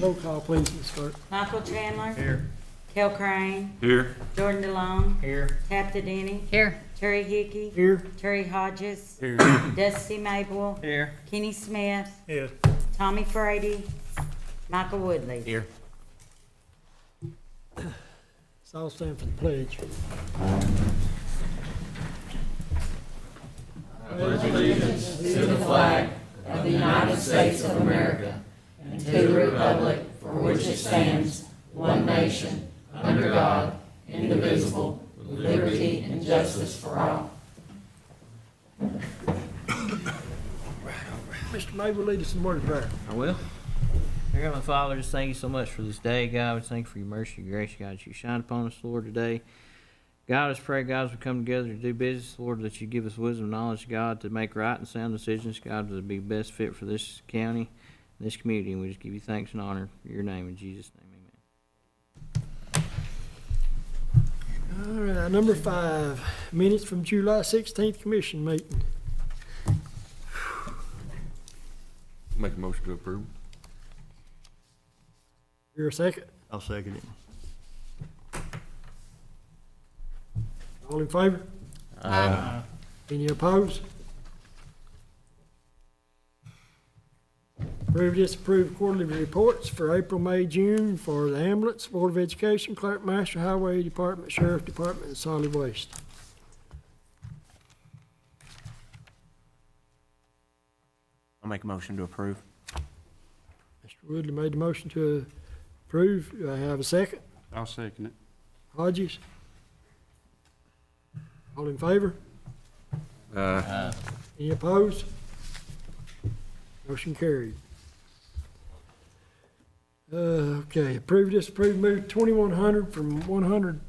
Roll call, please, Ms. Clerk. Michael Chandler. Here. Kel Crane. Here. Jordan DeLong. Here. Tapta Denny. Here. Terry Hickey. Here. Terry Hodges. Here. Dusty Maple. Here. Kenny Smith. Here. Tommy Frady. Michael Woodley. Here. Let's all stand for the pledge. To the flag of the United States of America and to the republic for which it stands, one nation, under God, indivisible, with liberty and justice for all. Mr. May will lead us in word of prayer. I will. Dear Heavenly Father, just thank you so much for this day, God. We thank you for your mercy and grace, God, that you shine upon us, Lord, today. God, I just pray, God, as we come together to do business, Lord, that you give us wisdom and knowledge, God, to make right and sound decisions, God, to be best fit for this county and this community. And we just give you thanks and honor for your name. In Jesus' name, amen. All right, number 5, minutes from July 16th commission meeting. Make a motion to approve. Here a second. I'll second it. All in favor? Any opposed? Approve, disapprove quarterly reports for April, May, June for the ambulance, Board of Education, Clerk Master, Highway Department, Sheriff Department, and Solid Waste. I'll make a motion to approve. Mr. Woodley made the motion to approve. Do I have a second? I'll second it. Hodges? All in favor? Any opposed? Motion carried. Okay, approve, disapprove, move 2100 from 100.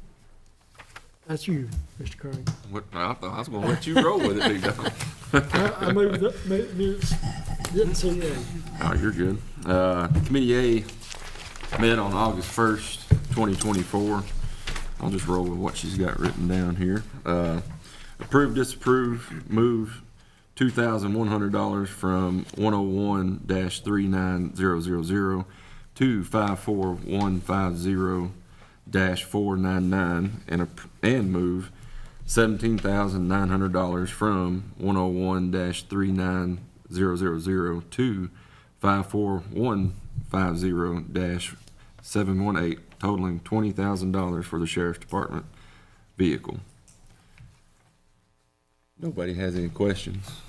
That's you, Mr. Crane. What, I thought I was gonna let you roll with it, big dog. I moved up, minutes, didn't see that. Oh, you're good. Committee A met on August 1st, 2024. I'll just roll with what she's got written down here. Approve, disapprove, move $2,100 from 101-39000 to 54150-499 and move $17,900 from 101-39000 to 54150-718, totaling $20,000 for the Sheriff's Department vehicle. Nobody has any questions?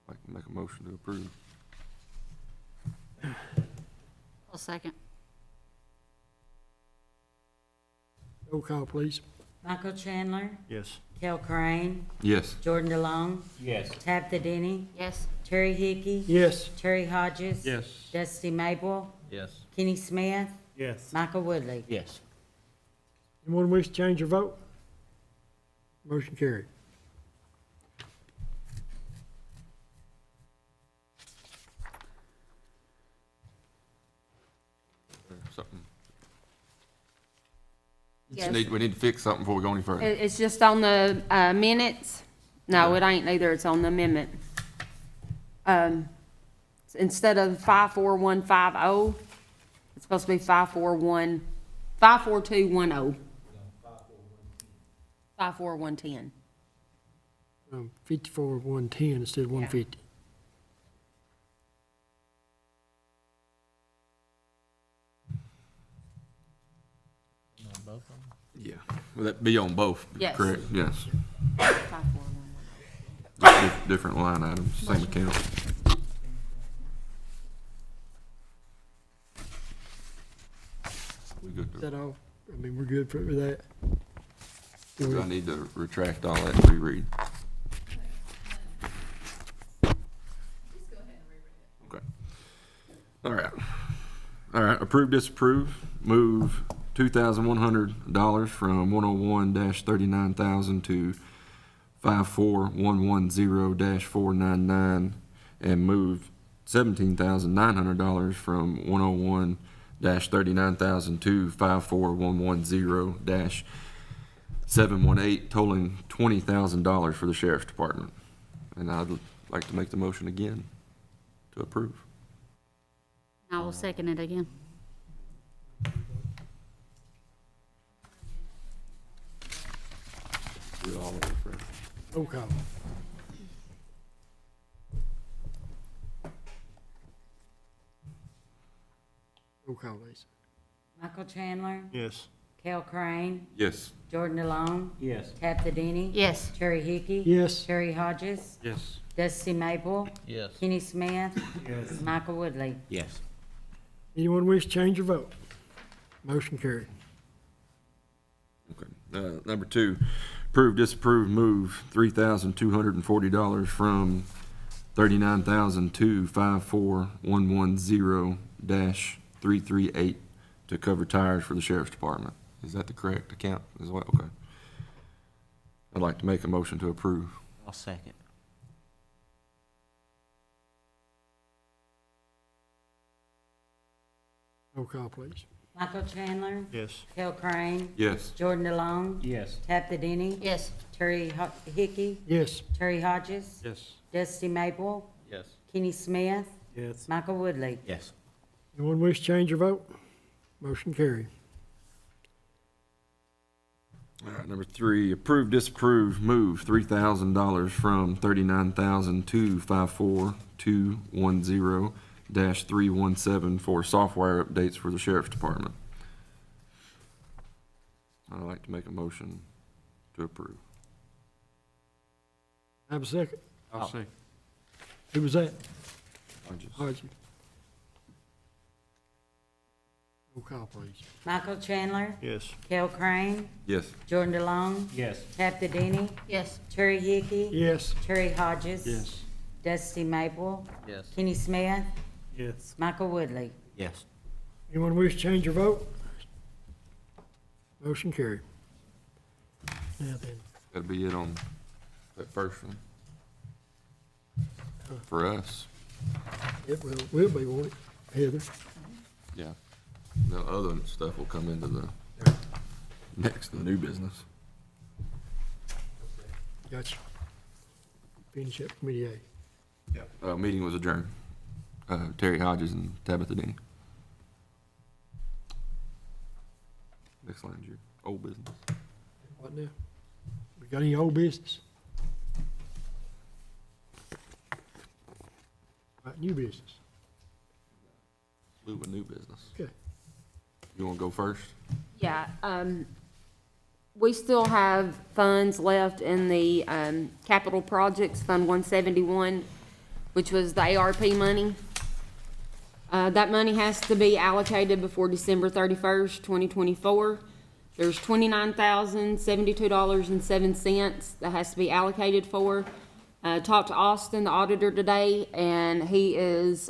I'd like to make a motion to approve. I'll second. Roll call, please. Michael Chandler. Yes. Kel Crane. Yes. Jordan DeLong. Yes. Tapta Denny. Yes. Terry Hickey. Yes. Terry Hodges. Yes. Dusty Maple. Yes. Kenny Smith. Yes. Michael Woodley. Yes. Anyone wish to change your vote? Motion carried. Something. Yes. We need to fix something before we go any further. It's just on the minutes. No, it ain't either. It's on the amendment. Instead of 54150, it's supposed to be 54210. 54110. 54-110 instead of 150. Yeah. Will that be on both? Yes. Correct? Yes. 54110. Just different line items, same account. We good Is to, that all? I mean, we're good with that? do I need to retract all that and reread? Okay. All right. All right, approve, disapprove, move $2,100 from 101-39,000 to 54110-499 and move $17,900 from 101-39,000 to 54110-718, totaling $20,000 for the Sheriff's Department. And I'd like to make the motion again to approve. I will second it again. Do all of it first. Roll call. Roll call, Lisa. Michael Chandler, Yes. Cal Crane, Yes. Jordan DeLong, Yes. Tabitha Denny. Yes. Terry Hickey. Yes. Terry Hodges, Yes. Dusty Maple, Yes. Kenny Smith, Yes. Michael Woodley. Yes. Anyone wish to change your vote? Motion carried. Okay. Number 2, approve, disapprove, move $3,240 from 39,000 to 54110-338 to cover tires for the sheriff's department. Is that the correct account as well? Okay. I'd like to make a motion to approve. I'll second. Roll call, please. Michael Chandler, Yes. Cal Crane, Yes. Jordan DeLong, Yes. Tabitha Denny. Yes. Terry Hickey, Yes. Terry Hodges, Yes. Dusty Maple, Yes. Kenny Smith, Yes. Michael Woodley. Yes. Anyone wish to change your vote? Motion carried. All right, number 3, approve, disapprove, move $3,000 from 39,000 to 54210-317 for software updates for the sheriff's department. I'd like to make a motion to approve. Have a second? I'll second. Who was that? Hodges. Hodges. Roll call, please. Michael Chandler, Yes. Cal Crane, Yes. Jordan DeLong, Yes. Tabitha Denny, Yes. Terry Hickey, Yes. Terry Hodges. Yes. Dusty Maple, Yes. Kenny Smith, Yes. Michael Woodley. Yes. Anyone wish to change your vote? Motion carried. Now then, That'll be it on that first one. For us, it will be, won't it, Heather? yeah. The other stuff will come into the next, the new business. Gotcha. Finish up committee A. Meeting was adjourned. Terry Hodges and Tabitha Denny. Next line's your old business. What now? We got any old business? Right, new business. Move a new business. Okay. You wanna go first? Yeah, we still have funds left in the, capital projects, Fund 171, which was the ARP money. That money has to be allocated before December 31st, 2024. There's $29,072.07 that has to be allocated for. Talked to Austin, the auditor, today, and he is,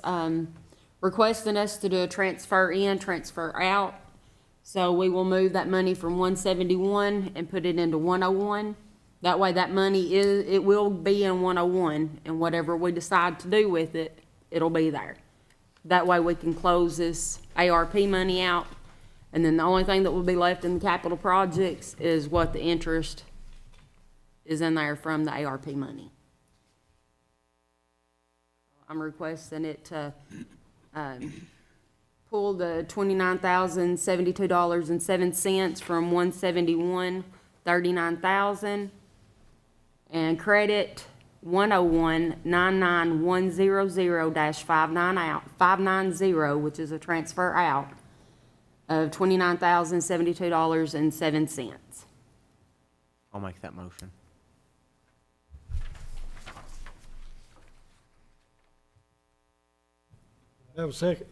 requesting us to do a transfer in, transfer out. So we will move that money from 171 and put it into 101. That way that money it will be in 101, and whatever we decide to do with it, it'll be there. That way we can close this ARP money out, and then the only thing that will be left in the capital projects is what the interest is in there from the ARP money. I'm requesting it to, pull the $29,072.07 from 171,39,000 and credit 101-99100-590, which is a transfer out of $29,072.07. I'll make that motion. Have a second?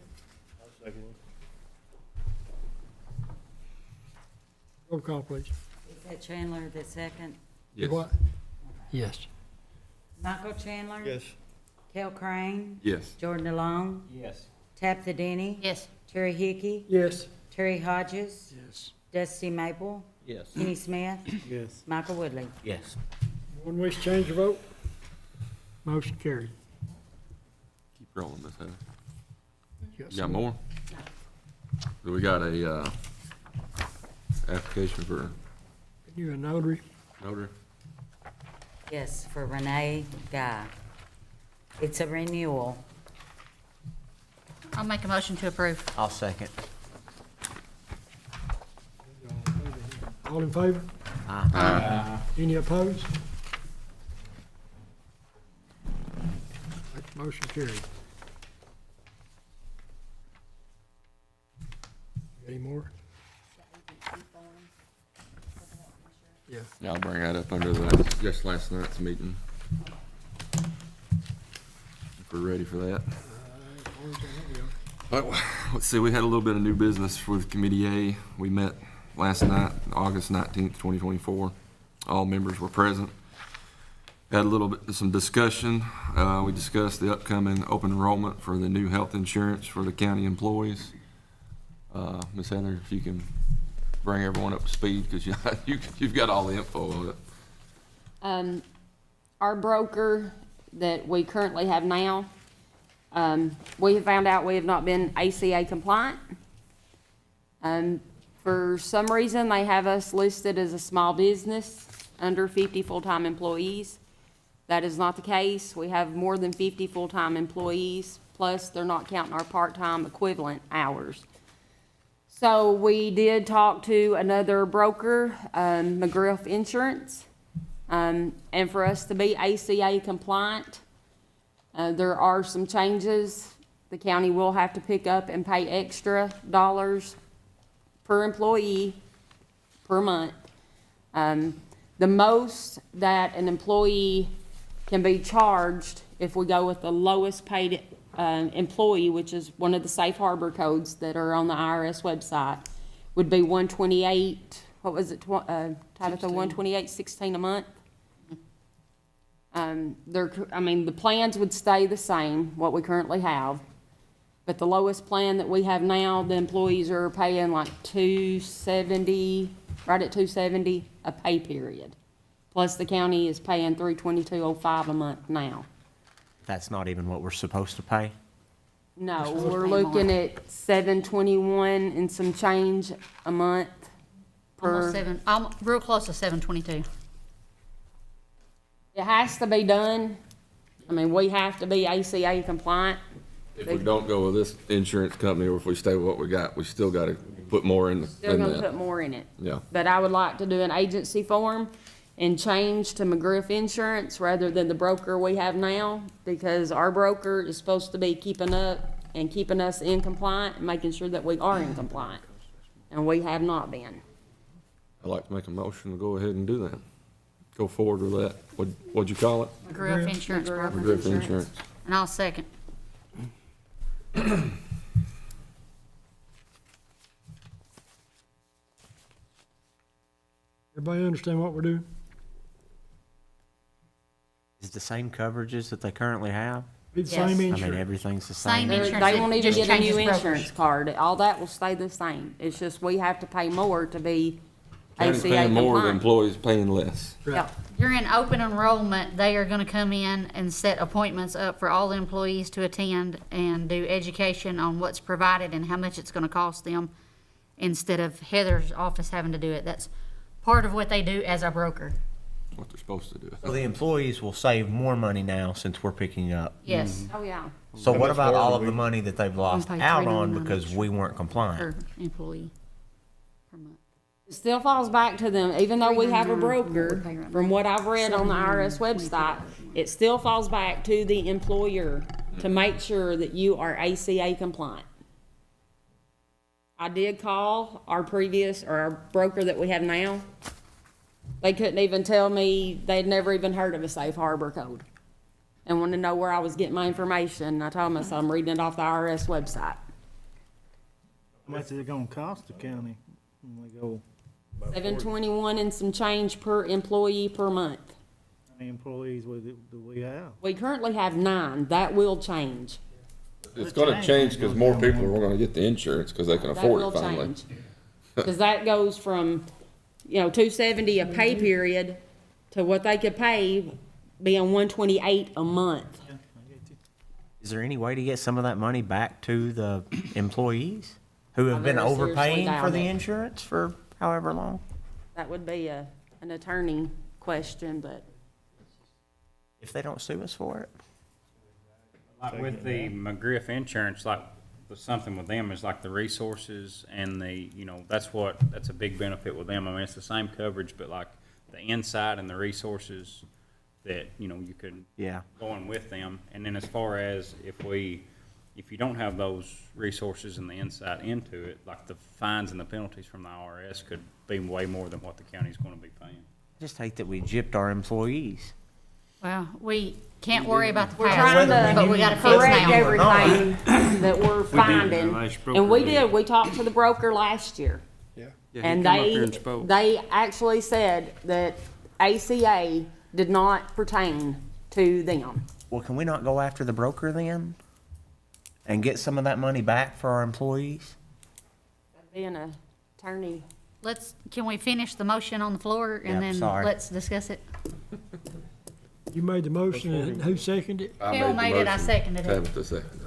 Roll call, please. Is that Chandler the second? Yes. What? Yes. Michael Chandler? Yes. Cal Crane? Yes. Jordan DeLong? Yes. Tabitha Denny? Yes. Terry Hickey? Yes. Terry Hodges? Yes. Dusty Maple? Yes. Kenny Smith? Yes. Michael Woodley. Yes. One wish to change your vote? Motion carried. Keep rolling this, Heather. You got some more? So we got a, application for You're a notary? notary. Yes, for Renee Guy. It's a renewal. I'll make a motion to approve. I'll second. All in favor? Any opposed? Motion carried. Any more? Yeah. Yeah, I'll bring that up under the, just last night's meeting. If we're ready for that. Well, let's see, we had a little bit of new business with Committee A. We met last night, August 19th, 2024. All members were present. Had a little bit, some discussion. We discussed the upcoming open enrollment for the new health insurance for the county employees. Ms. Heather, if you can bring everyone up to speed, because you've got all the info on it. Our broker that we currently have now, we have found out we have not been ACA compliant. For some reason, they have us listed as a small business, under 50 full-time employees. That is not the case. We have more than 50 full-time employees, plus they're not counting our part-time equivalent hours. So we did talk to another broker, McGriff Insurance, and for us to be ACA compliant, there are some changes. The county will have to pick up and pay extra dollars per employee per month. The most that an employee can be charged if we go with the lowest paid employee, which is one of the safe harbor codes that are on the IRS website, would be 128, what was it, Tabitha, 128.16 a month? The plans would stay the same, what we currently have, but the lowest plan that we have now, the employees are paying like $270, right at $270 a pay period. Plus the county is paying $322.05 a month now. That's not even what we're supposed to pay? No, we're looking at $721 and some change a month Almost per. seven, real close to 722. It has to be done. I mean, we have to be ACA compliant. If we don't go with this insurance company, or if we stay with what we got, we still gotta put more in They're gonna put that. more in it. Yeah. But I would like to do an agency form and change to McGriff Insurance rather than the broker we have now, because our broker is supposed to be keeping up and keeping us in compliant and making sure that we are in compliant. And we have not been. I'd like to make a motion to go ahead and do that. Go forward with that. What'd you call it? McGriff Insurance McGriff. Broker. Griffin Insurance. And I'll second. Everybody understand what we're doing? Is it the same coverages that they currently have? Be the Yes. same I mean, insurance. Everything's the Same same? insurance. They won't even just get a new changes brokers. insurance card. All that will stay the same. It's just we have to pay more to be County's ACA paying more, the compliant. employees paying less. Yeah. During open enrollment, they are gonna come in and set appointments up for all the employees to attend and do education on what's provided and how much it's gonna cost them, instead of Heather's office having to do it. That's part of what they do as a broker. What they're supposed to do. So the employees will save more money now since we're picking up. Yes, Oh, yeah. So How what much about more all do of the we- money that they've lost pay out on $3.99 because we weren't compliant? per employee per month. It still falls back to them, even though we have a $399 broker, what we pay right from now. what I've read on the IRS website, it still falls back to the employer to make sure that you are ACA compliant. I did call our previous, or our broker that we have now. They couldn't even tell me, they'd never even heard of a safe harbor code. And wanted to know where I was getting my information. I told them, I said, I'm reading it off the IRS website. How much is it gonna cost the county when we go? about 721 and some change per employee per month. How many employees do we have? We currently have 9. That will change. It's gonna change because more people are gonna get the insurance because they can That afford will it finally. change. Because that goes from, $270 a pay period to what they could pay being $128 a month. Is there any way to get some of that money back to the employees who have been very seriously overpaying for doubt the it. insurance for however long? That would be an attorney question, but If they don't sue us for it? Like with the McGriff insurance, like with something with them is like the resources and the, that's a big benefit with them. I mean, it's the same coverage, but like the insight and the resources that, you could Yeah. go in with them. And then as far as if you don't have those resources and the insight into it, like the fines and the penalties from the IRS could be way more than what the county's gonna be paying. Just hate that we gypped our employees. Well, we can't worry about the We're trying past, but we gotta to fix correct now. everything that we're finding. last And we broker did, we talked to the broker last year. Yeah. And they actually said that ACA did not pertain to them. Well, can we not go after the broker then? And get some of that money back for our employees? Being an attorney. Can we finish the motion on the floor Yeah, and then sorry. let's discuss it? You made the motion, and who seconded it? Phil made it, I seconded it. Tabitha seconded.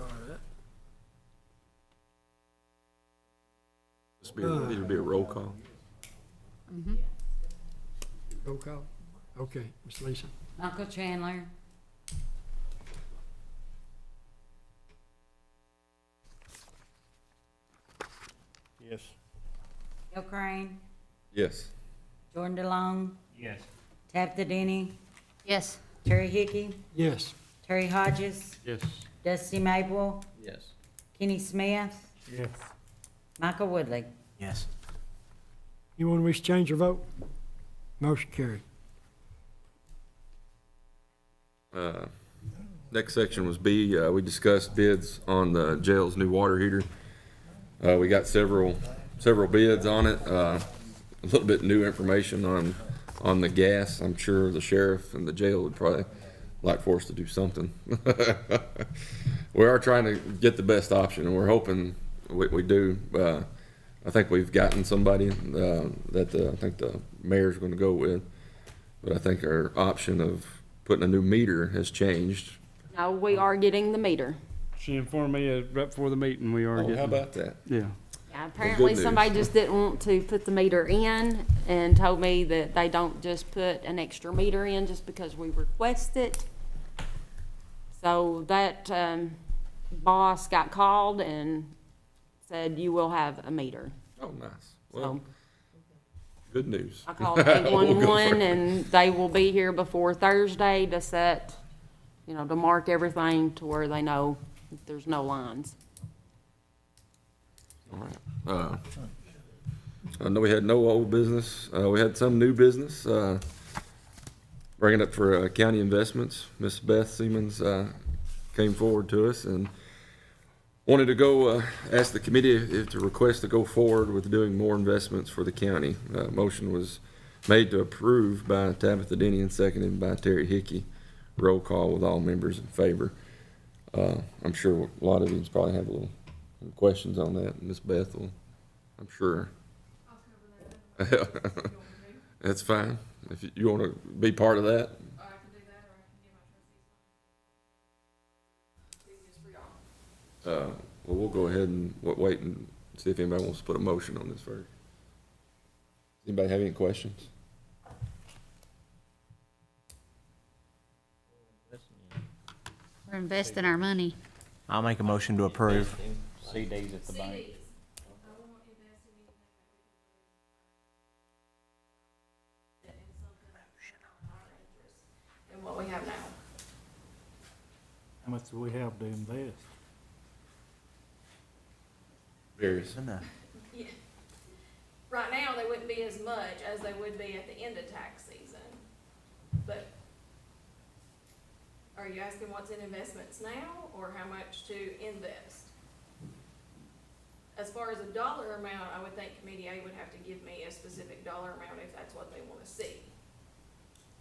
It'll be a roll call. Roll call. Okay, Ms. Lisa. Michael Chandler, Yes. Bill Crane, Yes. Jordan DeLong, Yes. Tabitha Denny, Yes. Terry Hickey, Yes. Terry Hodges, Yes. Dusty Maple, Yes. Kenny Smith, Yes. Michael Woodley. Yes. Anyone wish to change your vote? Motion carried. Next section was B. We discussed bids on the jail's new water heater. We got several bids on it. A little bit new information on the gas. I'm sure the sheriff and the jail would probably like for us to do something. We are trying to get the best option, and we're hoping we do. I think we've gotten somebody that I think the mayor's going to go with, but I think our option of putting a new meter has changed. No, we are getting the meter. She informed me right before the meeting we are Oh, getting. how about that? Yeah. Yeah, apparently news. somebody just didn't want to put the meter in and told me that they don't just put an extra meter in just because we request it. So that, boss got called and said, you will have a meter. Oh, nice. Well, So good news. I called We'll go 811 for it. and they will be here before Thursday to set, to mark everything to where they know that there's no lines. All right. I know we had no old business. We had some new business. Bringing up for county investments, Miss Beth Siemens came forward to us and wanted to go ask the committee if to request to go forward with doing more investments for the county. Motion was made to approve by Tabitha Denny and seconded by Terry Hickey. Roll call with all members in favor. I'm sure a lot of you probably have a little questions on that. Miss Beth will, I'm sure. That's fine. If you want to be part of that. Well, we'll go ahead and wait and see if anybody wants to put a motion on this first. Anybody have any questions? We're investing our money. I'll make a motion to approve. CDs at the bank. than what we have now. How much do we have to invest? Various. Enough. Right now, they wouldn't be as much as they would be at the end of tax season, but are you asking what's in investments now, or how much to invest? As far as a dollar amount, I would think Committee A would have to give me a specific dollar amount if that's what they wanna see,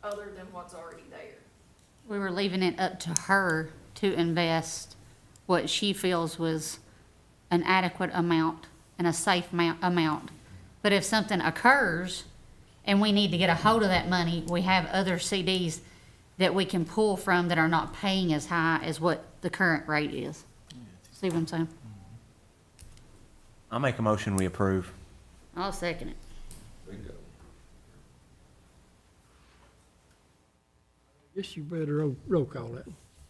other than what's already there. We were leaving it up to her to invest what she feels was an adequate amount and a safe amount. But if something occurs and we need to get a hold of that money, we have other CDs that we can pull from that are not paying as high as what the current rate is. See what I'm saying? I'll make a motion, we approve. I'll second it. Bingo. Guess you better roll call that.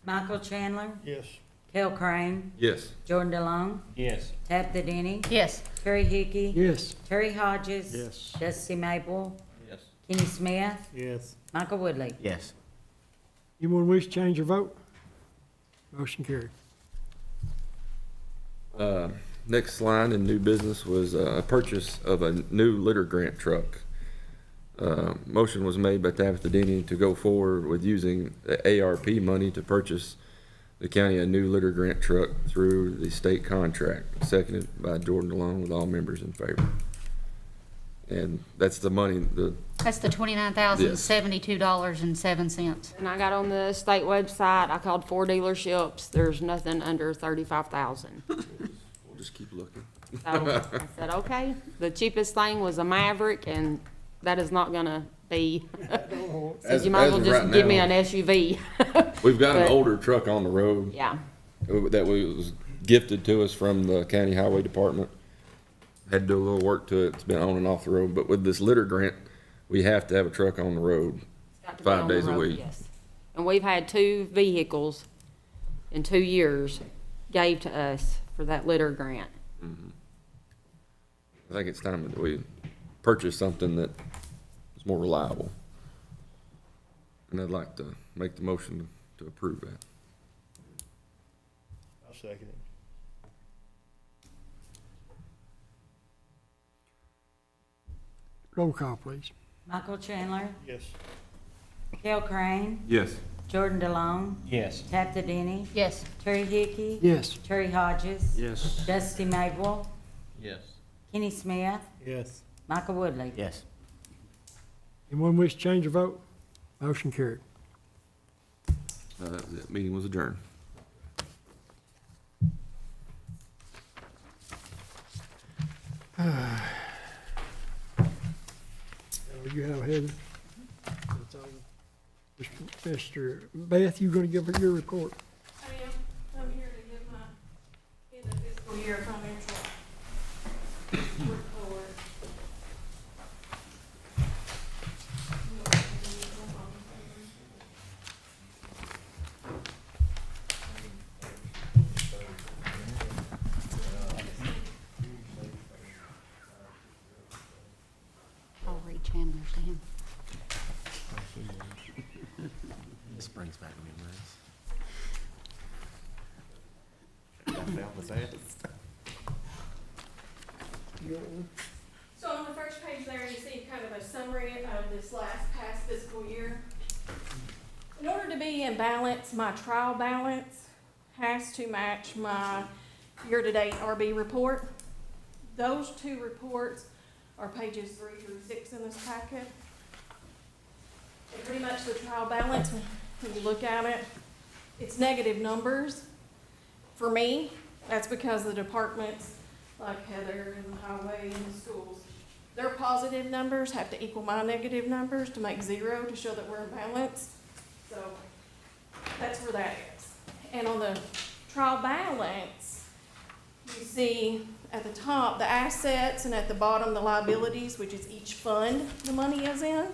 Michael Chandler, Yes. Cale Crane, Yes. Jordan DeLong, Yes. Tabitha Denny, Yes. Terry Hickey, Yes. Terry Hodges. Yes. Dusty Maple, Yes. Kenny Smith, Yes. Michael Woodley. Yes. Anyone wish to change your vote? Motion carried. Next line in new business was a purchase of a new litter grant truck. Motion was made by Tabitha Denny to go forward with using the ARP money to purchase the county a new litter grant truck through the state contract, seconded by Jordan DeLong with all members in favor. And that's the money, That's the $29,072.07. And I got on the state website, I called 4 dealerships, there's nothing under 35,000. we'll just keep looking. So I said, okay, the cheapest thing was a Maverick, and that is not gonna be, so you might as well of just right give me now, an SUV. We've got an But- older truck on the road Yeah, that was gifted to us from the county highway department. Had to do a little work to it. It's been on and off the road, but with this litter grant, we have to have a truck on the road. it's got to be 5 on the days a road, week. yes. And we've had 2 vehicles in 2 years gave to us for that litter grant. I think it's time that we purchase something that is more reliable. And I'd like to make the motion to approve that. I'll second it. Roll call, please. Michael Chandler, Yes. Cale Crane, Yes. Jordan DeLong, Yes. Tabitha Denny, Yes. Terry Hickey, Yes. Terry Hodges, Yes. Dusty Maple, Yes. Kenny Smith, Yes. Michael Woodley. Yes. Anyone wish to change your vote? Motion carried. The meeting was adjourned. You have Heather. That's all. Mr. Beth, you gonna give her your report? I am, I'm here to give my end of fiscal year financial report. I'll read Chandler's to him. This brings back memories. I felt with that. So on the first page there, you see kind of a summary of this past fiscal year. In order to be in balance, my trial balance has to match my year-to-date RB report. Those 2 reports are pages 3 through 6 in this packet. And pretty much the trial balance, when you look at it, it's negative numbers. For me, that's because the departments like Heather and the highway and the schools, their positive numbers have to equal my negative numbers to make 0 to show that we're in balance. So that's where that is. And on the trial balance, you see at the top the assets and at the bottom the liabilities, which is each fund the money is in.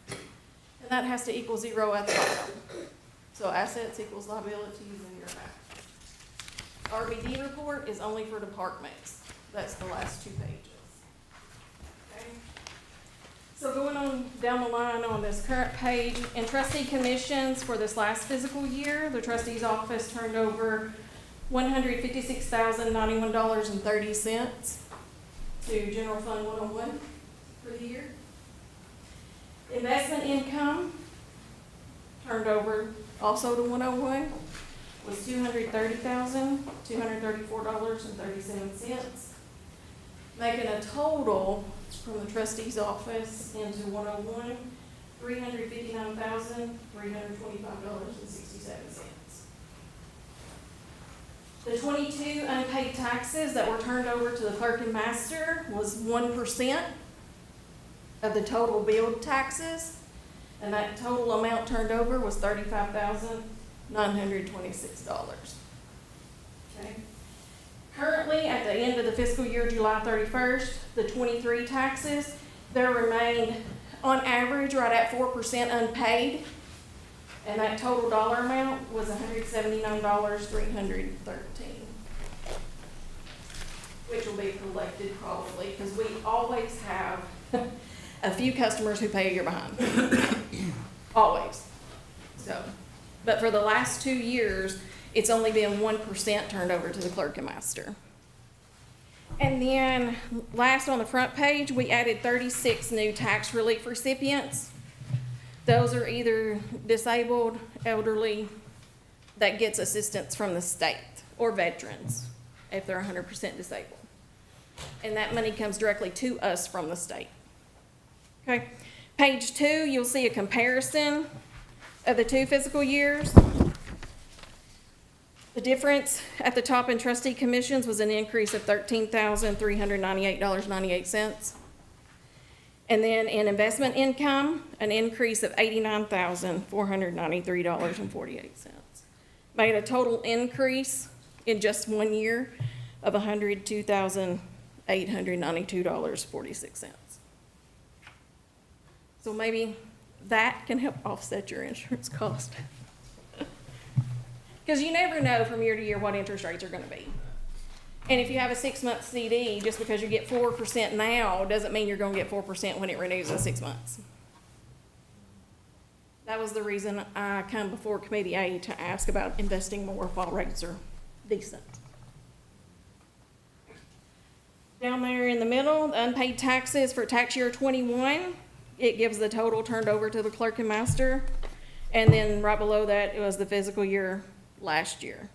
And that has to equal 0 at the bottom. So assets equals liabilities and you're back. RBD report is only for departments. That's the last 2 pages. Okay. So going on down the line on this current page, in trustee commissions for this last fiscal year, the trustee's office turned over $156,091.30 to General Fund 101 for the year. Investment income turned over also to 101 was $230,234.37, making a total from the trustee's office into 101, $359,325.67. The 22 unpaid taxes that were turned over to the clerk and master was 1% of the total billed taxes, and that total amount turned over was $35,926. Okay. Currently, at the end of the fiscal year, July 31st, the 23 taxes, there remained on average right at 4% unpaid. And that total dollar amount was $179,313. Which will be collected probably, because we always have a few customers who pay a year behind. Always. So, but for the last 2 years, it's only been 1% turned over to the clerk and master. And then, last on the front page, we added 36 new tax relief recipients. Those are either disabled, elderly, that gets assistance from the state, or veterans, if they're 100% disabled. And that money comes directly to us from the state. Okay, page 2, you'll see a comparison of the 2 fiscal years. The difference at the top in trustee commissions was an increase of $13,398.98. And then in investment income, an increase of $89,493.48. Made a total increase in just 1 year of $102,892.46. So maybe that can help offset your insurance cost. Because you never know from year to year what interest rates are going to be. And if you have a 6-month CD, just because you get 4% now, doesn't mean you're going to get 4% when it renews in 6 months. That was the reason I come before Committee A to ask about investing more while rates are decent. Down there in the middle, the unpaid taxes for tax year 21, it gives the total turned over to the clerk and master. And then right below that, it was the fiscal year last year.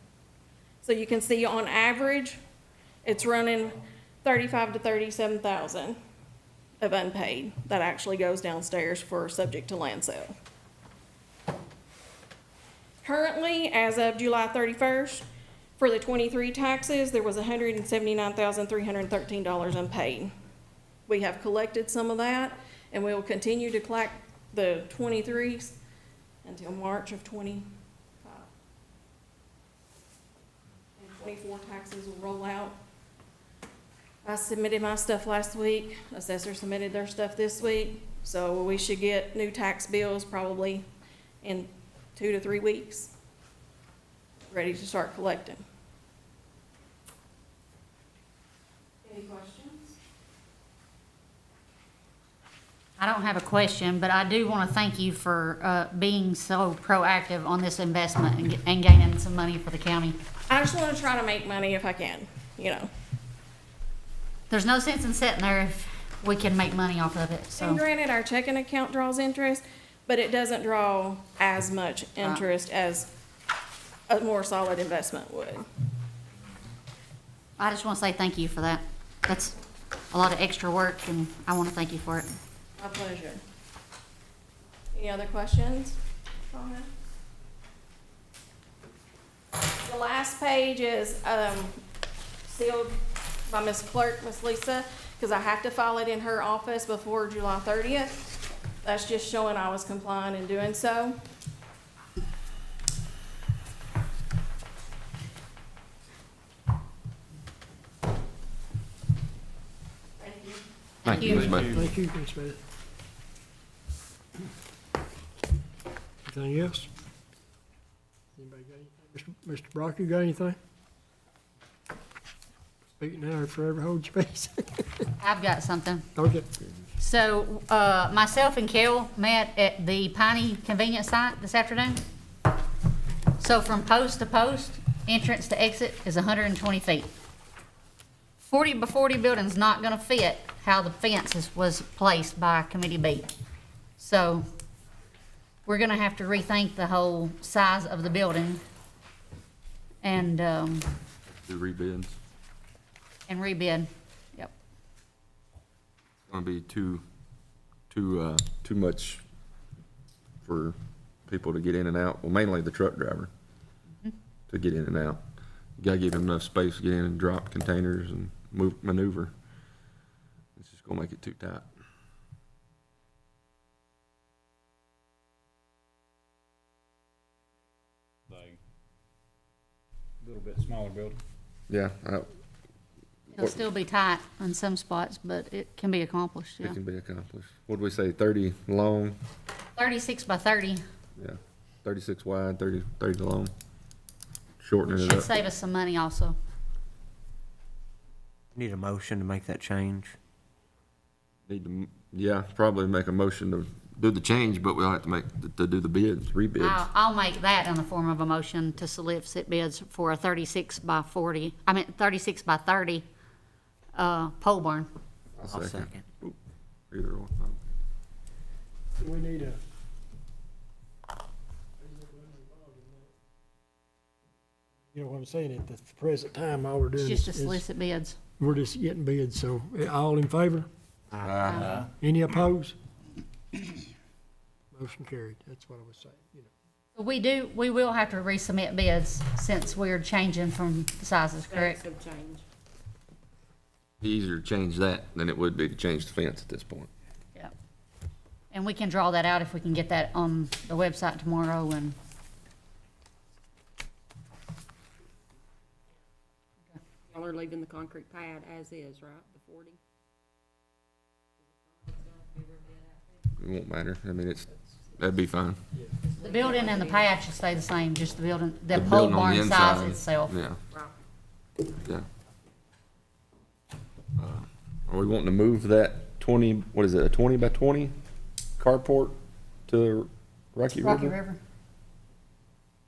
So you can see on average, it's running 35 to 37,000 of unpaid that actually goes downstairs for subject to land sale. Currently, as of July 31st, for the 23 taxes, there was $179,313 unpaid. We have collected some of that, and we will continue to collect the 23s until March of 25. And 24 taxes will roll out. I submitted my stuff last week. Assessor submitted their stuff this week. So we should get new tax bills probably in 2 to 3 weeks. Ready to start collecting. Any questions? I don't have a question, but I do want to thank you for being so proactive on this investment and gaining some money for the county. I just want to try to make money if I can, you know. There's no sense in sitting there if we can make money off of it, And so. granted, our checking account draws interest, but it doesn't draw as much interest as a more solid investment would. I just want to say thank you for that. That's a lot of extra work, and I want to thank you for it. My pleasure. Any other questions? Comments? The last page is sealed by Ms. Clerk, Ms. Lisa, because I have to file it in her office before July 30th. That's just showing I was complying in doing so. Thank you. Thank you, Ms. Bailey. Thank you, Ms. Smith. Anything else? Anybody got anything? Mr. Brock, you got anything? Speak now or forever hold your peace. I've got something. Okay. So, myself and Kel met at the Piney Convenience Site this afternoon. So from post to post, entrance to exit is 120 feet. 40 by 40 building's not gonna fit how the fences was placed by Committee B. So, we're gonna have to rethink the whole size of the building and Do rebids. rebid. Yep. It's gonna be too much for people to get in and out. Well, mainly the truck driver to get in and out. You gotta give him enough space to get in and drop containers and maneuver. It's just gonna make it too tight. A little bit smaller building. Yeah, It'll still be tight in some spots, but it can be accomplished, yeah. it can be accomplished. What'd we say, 30 long? 36 by 30. Yeah, 36 wide, 30 long. Shortening it Should up. save us some money also. Need a motion to make that change. Need to, yeah, probably make a motion to do the change, but we'll have to do the bids, rebids. I'll make that in the form of a motion to solicit bids for a 36 by 30 pole barn. I'll second. Either one. We need a. You know what I'm saying, at the present time, all we're It's doing just to is, solicit bids. we're just getting bids, so all in favor? Aye. Any opposed? Motion carried, that's what I was saying, you know. We will have to resubmit bids since we're changing from the sizes, correct? Specs have changed. Easier to change that than it would be to change the fence at this point. Yeah. And we can draw that out if we can get that on the website tomorrow and. Y'all are leaving the concrete pad as is, right, the 40? It won't matter. I mean, that'd be fine. The building and the pad should stay the same, just the building, the The pole building on the barn size inside, itself. Yeah, Right. yeah. Are we wanting to move that 20, what is it, a 20 by 20 carport to Rocky River? Rocky River.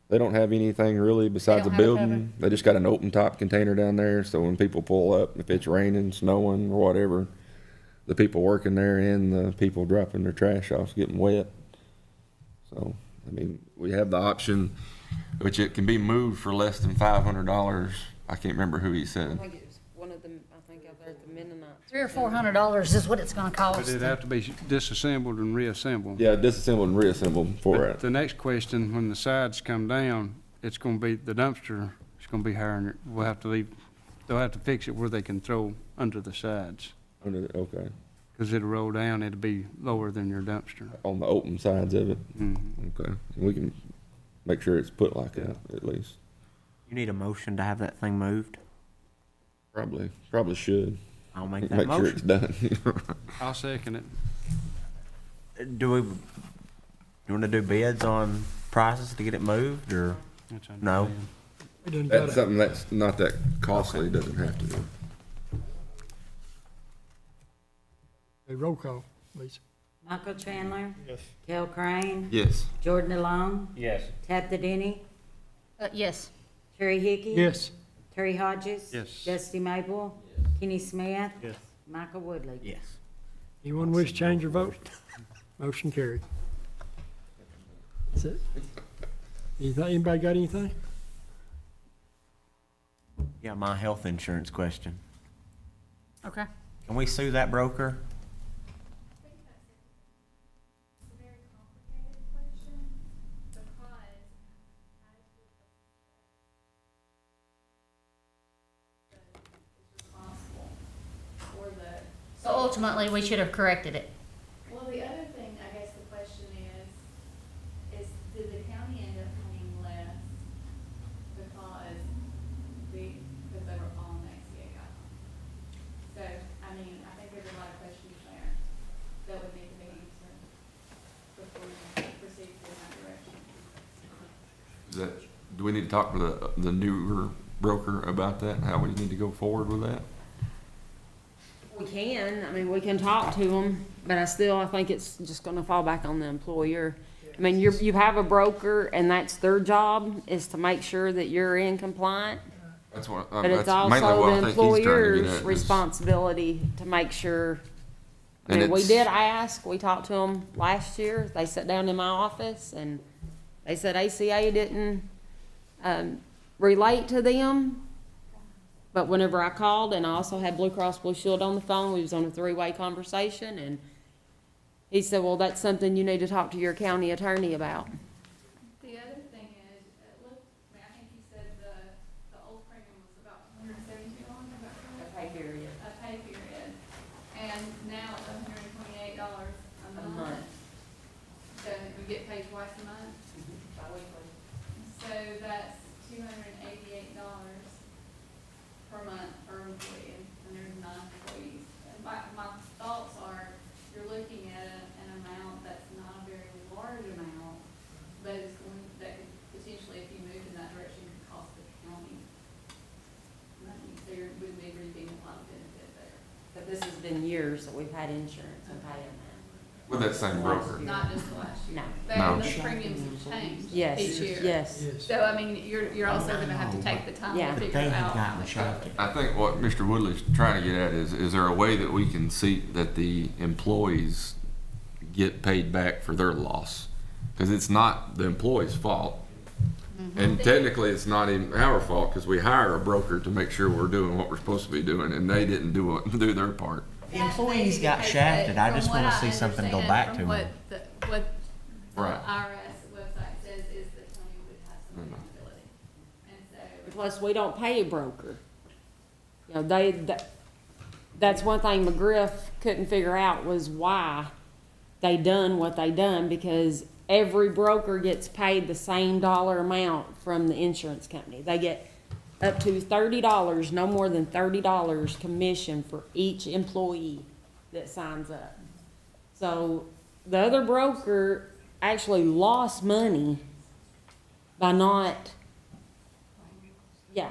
They don't have anything really besides a don't have a building. They just got an open top container down there, so when people pull up, if it's raining, snowing, or whatever, the people working there and the people dropping their trash off getting wet. So, I mean, we have the option, which it can be moved for less than $500. I can't remember who he I said. think it was one of them, I think out there at the Mennonites. $300 or $400 is what it's gonna But cost. it'd have to be disassembled and reassembled. Yeah, disassembled and reassembled for But it. the next question, when the sides come down, it's gonna be, the dumpster is gonna be higher, and we'll have to they'll have to fix it where they can throw under the sides. Okay, Cause it'll roll down, it'll be lower than your dumpster. on the open sides of it. Mhm. Okay, we can make sure it's put like that at least. You need a motion to have that thing moved? Probably should. I'll make that Make sure it's motion. done. I'll second it. Do you wanna do bids on prices to get it moved, or? That's No. understand. We done That's got something that's not that costly, doesn't have to do. a roll call, Lisa. Michael Chandler, Yes. Kel Crane, Yes. Jordan Alone, Yes. Tabitha Denny, Yes. Terry Hickey. Yes. Terry Hodges. Yes. Dusty Maple. Kenny Smith. Yes. Michael Woodley. Yes. Anyone wish to change your vote? Motion carried. That's it. Anybody got anything? Yeah, my health insurance question. Okay. Can we sue that broker? It's a very complicated question because is responsible for the. So ultimately, we should have corrected it. Well, the other thing, I guess the question is did the county end up paying less because they were following the ACA guidelines? So, I mean, I think there's a lot of questions there that would need to be answered before we proceed in that direction. Is that, do we need to talk to the newer broker about that, how we need to go forward with that? We can, I mean, we can talk to them, but I think it's just gonna fall back on the employer. I mean, you have a broker and that's their job, is to make sure that you're in compliant. That's what, But it's that's mainly also what I the think he's trying to get employer's at. is- responsibility to make sure. I And mean, we it's- did ask, we talked to them last year, they sat down in my office and they said ACA didn't, relate to them. But whenever I called, and I also had Blue Cross Blue Shield on the phone, we was on a three-way conversation, and he said, well, that's something you need to talk to your county attorney about. The other thing is, it looked, I think you said the old premium was about $172, is that correct? Pay period. A pay period, and now it's $128 a month. So we get paid twice a month, so that's $288 per month per employee, and there's 9 employees. And my thoughts are, you're looking at an amount that's not a very large amount, but it's going, it's been years that we've had insurance and paying With that same broker. Not just the last year. No. No. The premiums have changed that. Yes, each year. yes. So, I mean, you're also gonna have to take the time Yeah. to They figure have out. gotten shafted. I think what Mr. Woodley's trying to get at is there a way that we can see that the employees get paid back for their loss? Because it's not the employee's fault. And technically, it's not even our fault because we hire a broker to make sure we're doing what we're supposed to be doing, and they didn't do their part. The employees got shafted. I just want to see something go back to them. What the Right. IRS website says is the county would have some responsibility. And so, Plus, we don't pay a broker. You know, that's one thing McGriff couldn't figure out was why they done what they done, because every broker gets paid the same dollar amount from the insurance company. They get up to $30, no more than $30 commission for each employee that signs up. So the other broker actually lost money by not, yeah.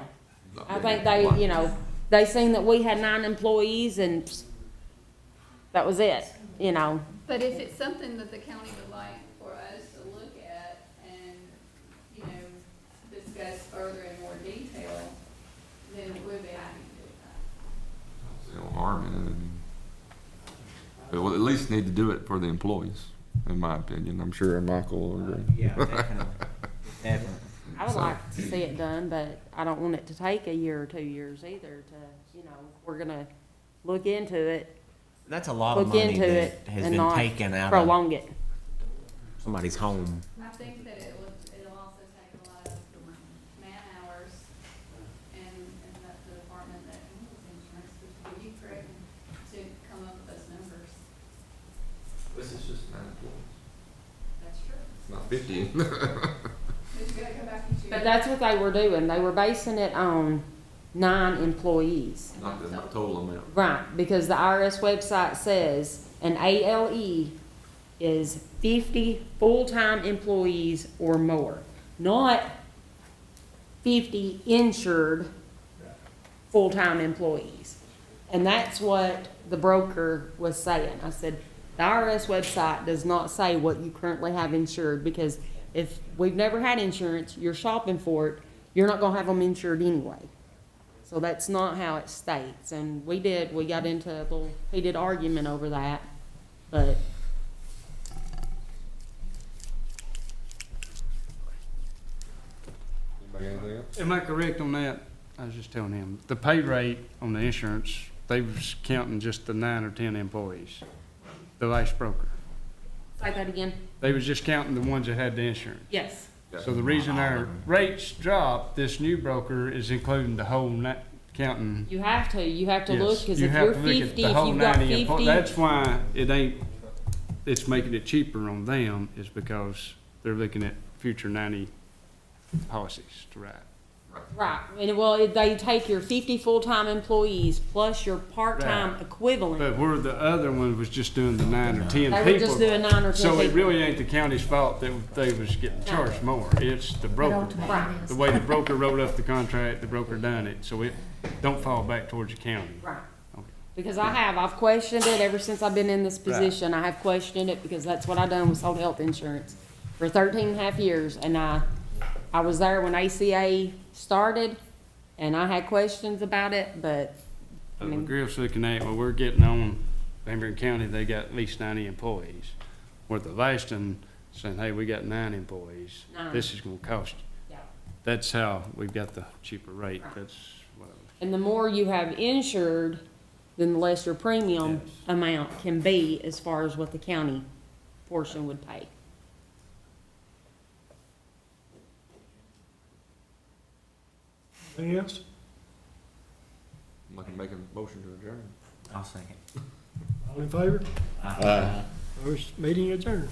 I think they, you know, they seen that we had 9 employees and that was it, you know. but if it's something that the county would like for us to look at and, you know, discuss further in more detail, then we'll be happy to do that. There's no harm in it. I mean, but we'll at least need to do it for the employees, in my opinion. I'm sure Michael will agree. Yeah, definitely. Definitely. I would like to see it done, but I don't want it to take a year or 2 years either to, you know, we're gonna look into it, That's a lot of look money into that it has and been not taken out of prolong it. somebody's home. I think that it'll also take a lot of man hours and the department that handles insurance, which would be correct, to come up with those numbers. This is just 9 employees. That's true. It's not 50. But you gotta go back each year. But that's what they were doing. They were basing it on 9 employees. Not the total amount. Right, because the IRS website says an ALE is 50 full-time employees or more, not 50 insured full-time employees. And that's what the broker was saying. I said, the IRS website does not say what you currently have insured, because if we've never had insurance, you're shopping for it, you're not gonna have them insured anyway. So that's not how it states, and we got into a little heated argument over that, but Anybody got anything else? Am I correct on that? I was just telling him, the pay rate on the insurance, they was counting just the 9 or 10 employees, the last broker. say that again? They was just counting the ones that had the insurance. Yes. So the reason our rates dropped, this new broker is including the whole counting. You have to Yes, look, cause you if have you're to look at 50, the if whole you've got 90 50. That's why it's making it cheaper on them, is because they're looking at future 90 policies to write. Right, and well, they take your 50 full-time employees plus your part-time Right. equivalent. But where the other one was just doing the 9 or 10 people. They were just doing 9 or 10 So it people. really ain't the county's fault that they was getting charged more. It's the broker. Right. The way the broker wrote up the contract, the broker done it, so it don't fall back towards the county. Right. Okay. Because I've questioned it ever since I've been in this position. I have questioned it because that's what I done, was sold health insurance for 13 and a half years. And I was there when ACA started, and I had questions about it, but, I But mean, McGriff's looking at, well, we're getting on, Van County, they got at least 90 employees. Where the last one saying, hey, we got 9 employees, 9. this is gonna cost you. yeah. That's how we've got the cheaper rate, Right. that's what I was. And the more you have insured, then the less your premium Yes. amount can be as far as what the county portion would pay. Anything else? I can make a motion to adjourn. I'll second. All in favor? Aye. First meeting adjourned.